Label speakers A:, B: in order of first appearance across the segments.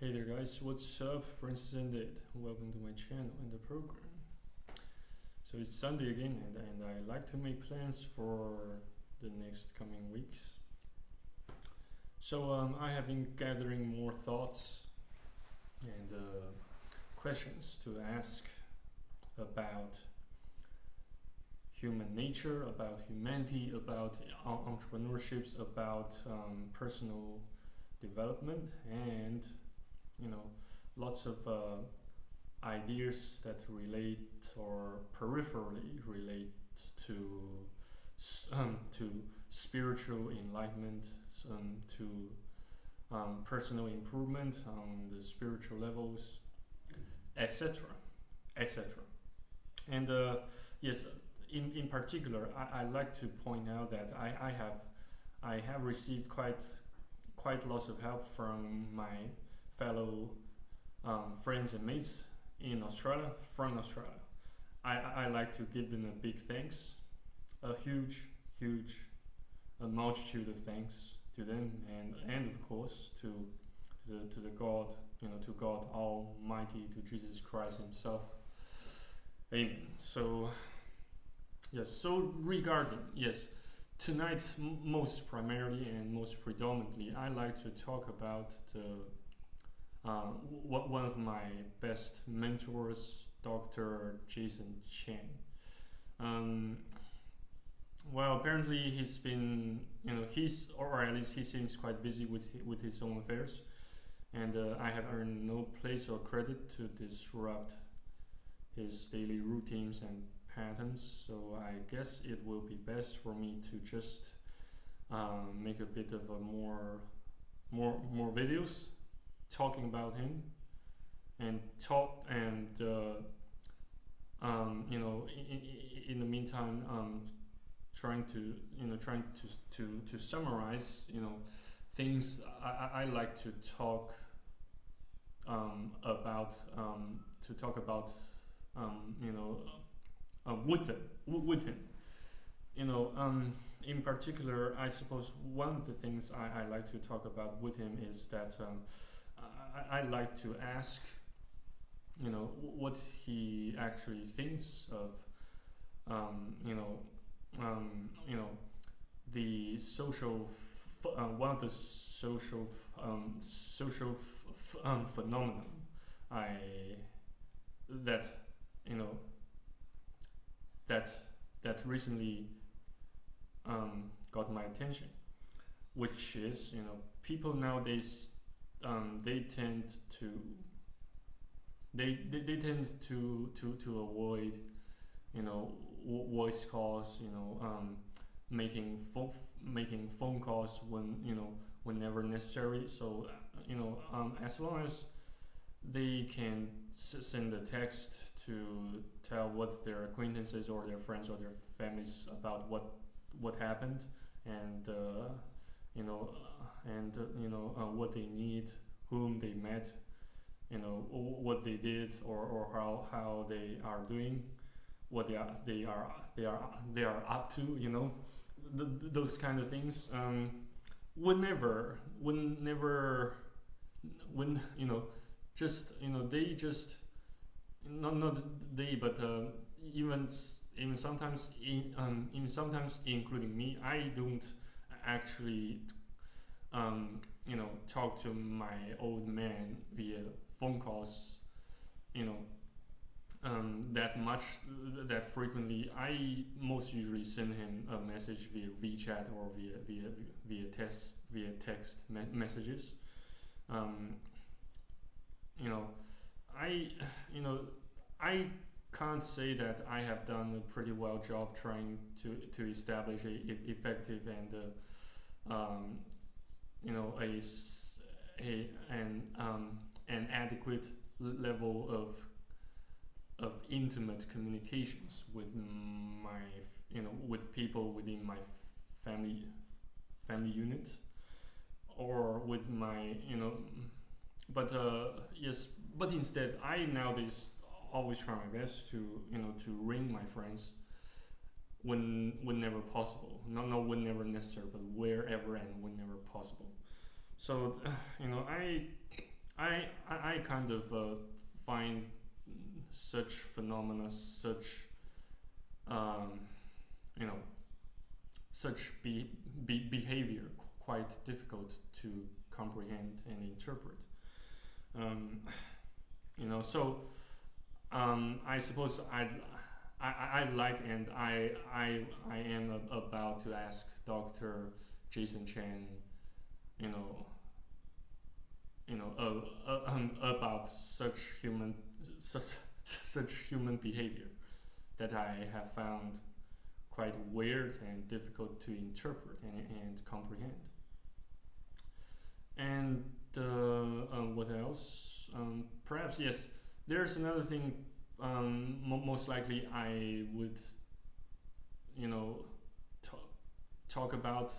A: Hey there guys, what's up? Francis Indeed. Welcome to my channel and the program. So it's Sunday again and I like to make plans for the next coming weeks. So I have been gathering more thoughts and questions to ask about human nature, about humanity, about entrepreneurships, about personal development, and lots of ideas that relate or peripherally relate to spiritual enlightenment, to personal improvement on the spiritual levels, etc., etc. And yes, in particular, I like to point out that I have received quite lots of help from my fellow friends and mates in Australia, from Australia. I like to give them a big thanks, a huge a multitude of thanks to them, and of course to the God, to God Almighty, to Jesus Christ Himself. Amen. So yes, tonight most primarily and most predominantly, I like to talk about one of my best mentors, Dr. Jason Chen. Well, apparently he's been, or at least he seems quite busy with his own affairs, and I have earned no place or credit to disrupt his daily routines and patterns. So I guess it will be best for me to just make a bit of a more videos talking about him, and in the meantime, trying to summarize things I like to talk about with him. In particular, I suppose one of the things I like to talk about with him is that I like to ask, what he actually thinks of, the social, one of the social phenomenon that recently got my attention, which is people nowadays they tend to avoid voice calls, making phone calls whenever necessary. So as long as they can send a text to tell what their acquaintances or their friends or their families about what happened, and what they need, whom they met, what they did, or how they are doing, what they are up to, those kind of things. Even sometimes, including me, I don't actually talk to my old man via phone calls, that frequently. I most usually send him a message via WeChat or via text messages. I can't say that I have done a pretty well job trying to establish a effective and an adequate level of intimate communications with with people within my family unit, or with my but instead I nowadays always try my best to ring my friends whenever possible. Not whenever necessary, but wherever and whenever possible. So I kind of find such phenomena, such um, you know, such behavior quite difficult to comprehend and interpret. Um, so I suppose I like, and I am about to ask Dr. Jason Chen, you know, about such human behavior that I have found quite weird and difficult to interpret and comprehend. And what else? Perhaps yes. There's another thing. Most likely, I would, you know, talk about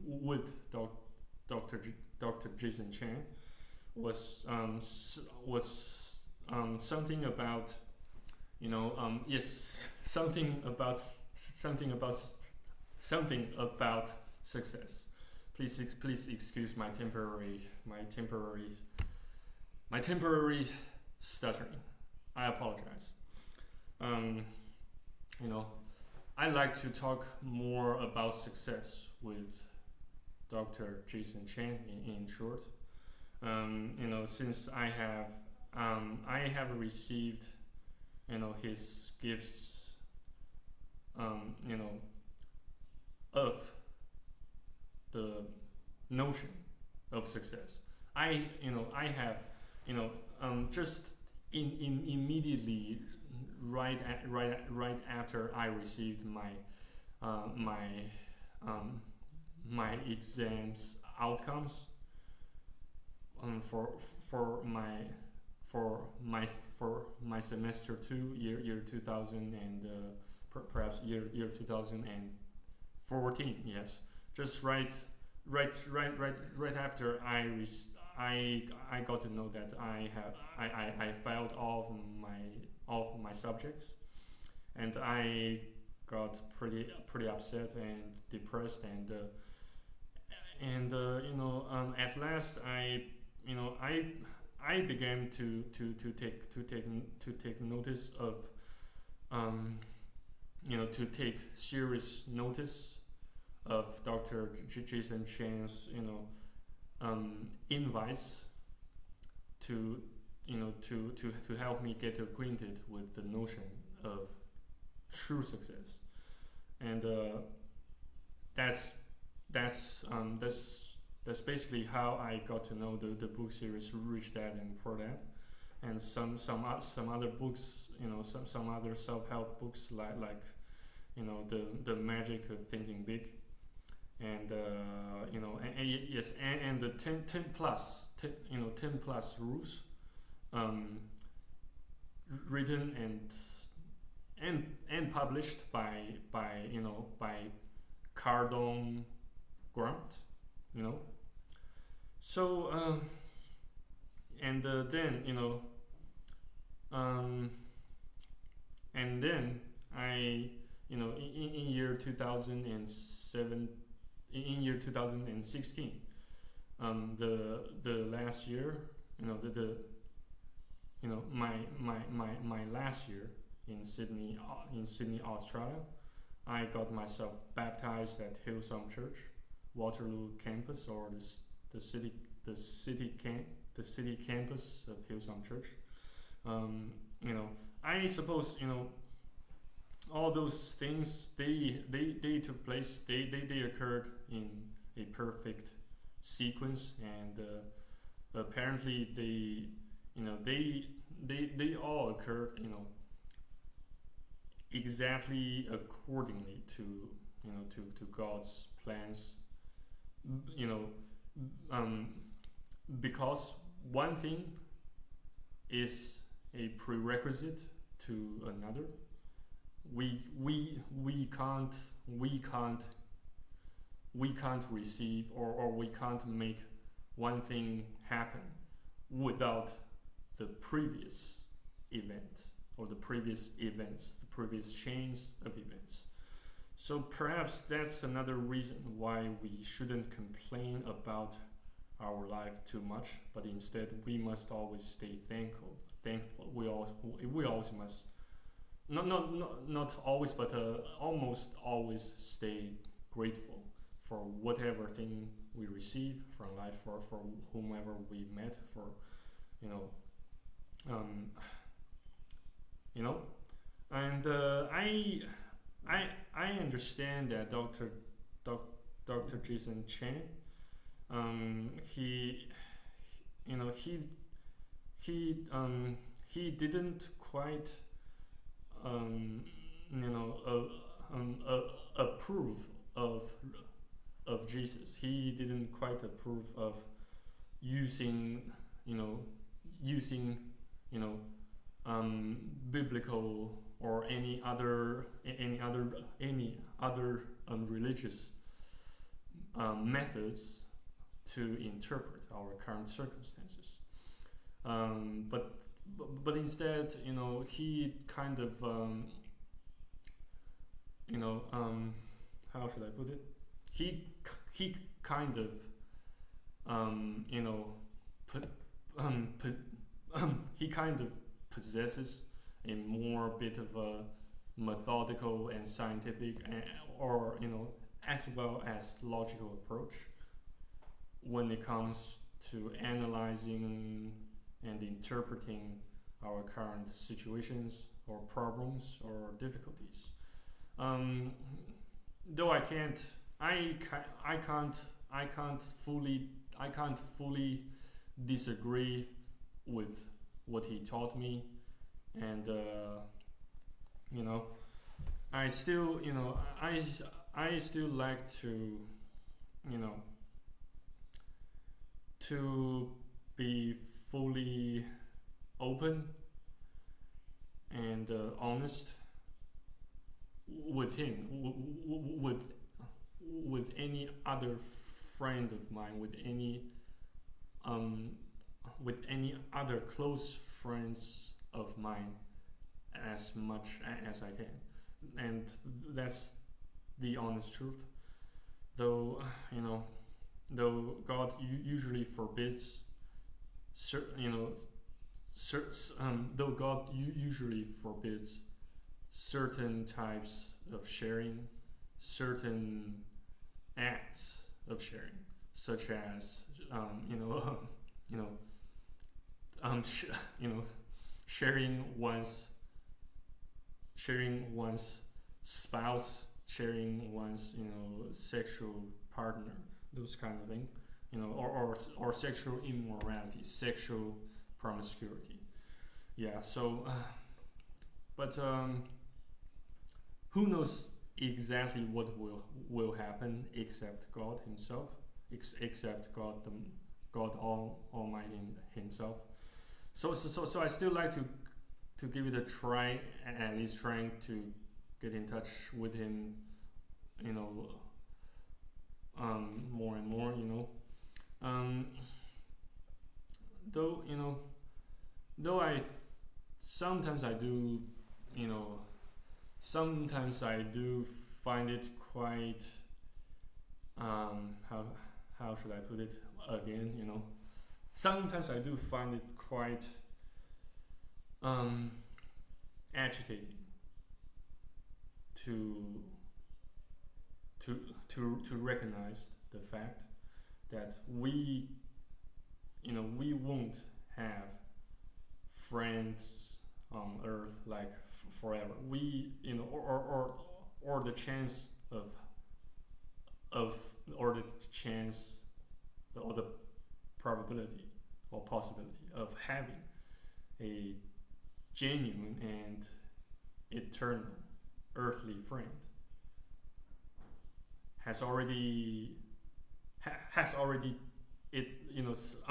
A: with Dr. Jason Chen was something about, yes, something about success. Please excuse my temporary stuttering. I apologize. Um, I like to talk more about success with Dr. Jason Chen in short. Since I have received, his gifts, of the notion of success. I have, just immediately right after I received my exams outcomes for my semester 2 year 2000 and perhaps year 2014. Yes, just right after I got to know that I failed all of my subjects, and I got pretty upset and depressed, and at last I began to take notice of, to take serious notice of Dr. Jason Chen's invites to help me get acquainted with the notion of true success, and that's basically how I got to know the book series Rich Dad and Poor Dad, and some other books, some other self-help books like the Magic of Thinking Big, and yes, and the 10 plus rules, written and published by Cardone Grant, so and then I in year 2007, in year 2016, the last year, my last year in Sydney, Australia, I got myself baptized at Hillsong Church, Waterloo campus, or the city campus of Hillsong Church. I suppose all those things, they took place, they occurred in a perfect sequence, and apparently they all occurred exactly accordingly to God's plans, because one thing is a prerequisite to another. We can't receive, or we can't make one thing happen without the previous event, or the previous events, the previous chains of events. So perhaps that's another reason why we shouldn't complain about our life too much, but instead we must always stay thankful. We always must not always, but almost always stay grateful for whatever thing we receive from life, for whomever we met, for you know, um, you know, and I understand that Dr. Jason Chen, he you know he didn't quite you know approve of Jesus. He didn't quite approve of using using you know biblical or any other religious methods to interpret our current circumstances. But instead, he kind of how should I put it? He kind of he kind of possesses a more bit of a methodical and scientific or as well as logical approach when it comes to analyzing and interpreting our current situations or problems or difficulties. Though I can't fully disagree with what he taught me, and I still I still like to be fully open and honest with him, with any other friend of mine, with any other close friends of mine, as much as I can, and that's the honest truth. Though though God usually forbids though God usually forbids certain types of sharing, certain acts of sharing, such as sharing one's spouse, sharing one's sexual partner, those kind of thing, or sexual immorality, sexual promiscuity. Yeah. So, but who knows exactly what will happen except God Himself, except God Almighty Himself. So I still like to give it a try, at least trying to get in touch with Him, more and more, though sometimes I do find it quite how should I put it again, sometimes I do find it quite agitating to recognize the fact that we won't have friends on earth like forever. We or the chance of or the chance or the probability or possibility of having a genuine and eternal earthly friend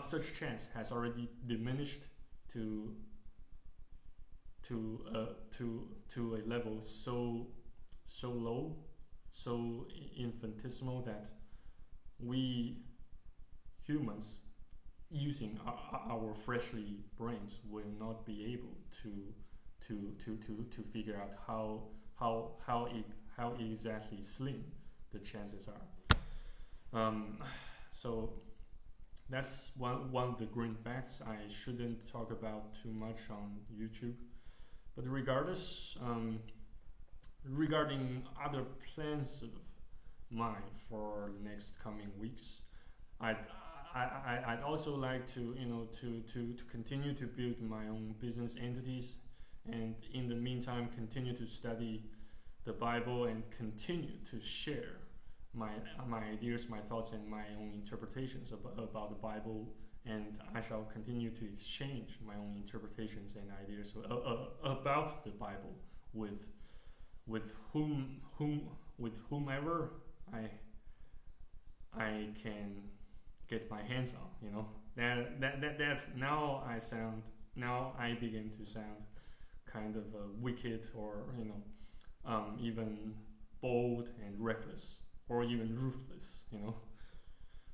A: such chance has already diminished to a level so low, so infinitesimal, that we humans using our fleshly brains will not be able to figure out how exactly slim the chances are. So That's one of the green facts I shouldn't talk about too much on YouTube. But regardless, regarding other plans of mine for the next coming weeks, I'd also like to to continue to build my own business entities, and in the meantime continue to study the Bible and continue to share my ideas, my thoughts, and my own interpretations about the Bible. And I shall continue to exchange my own interpretations and ideas about the Bible with whomever I can get my hands on. That now I begin to sound kind of wicked, or even bold and reckless, or even ruthless.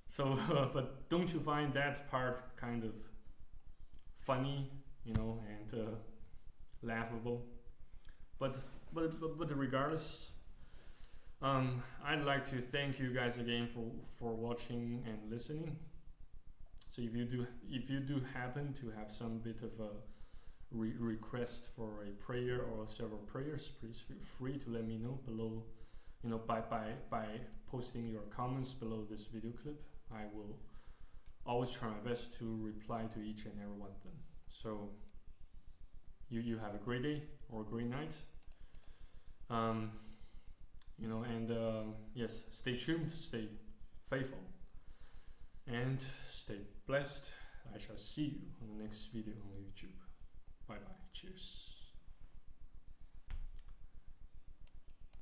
A: So, but don't you find that part kind of funny, and laughable? But regardless, I'd like to thank you guys again for watching and listening. So if you do happen to have some bit of a request for a prayer or several prayers, please feel free to let me know below. By posting your comments below this video clip. I will always try my best to reply to each and every one of them. So you have a great day or a great night. Yes, stay tuned, stay faithful, and stay blessed. I shall see you on the next video on YouTube. Bye bye. Cheers.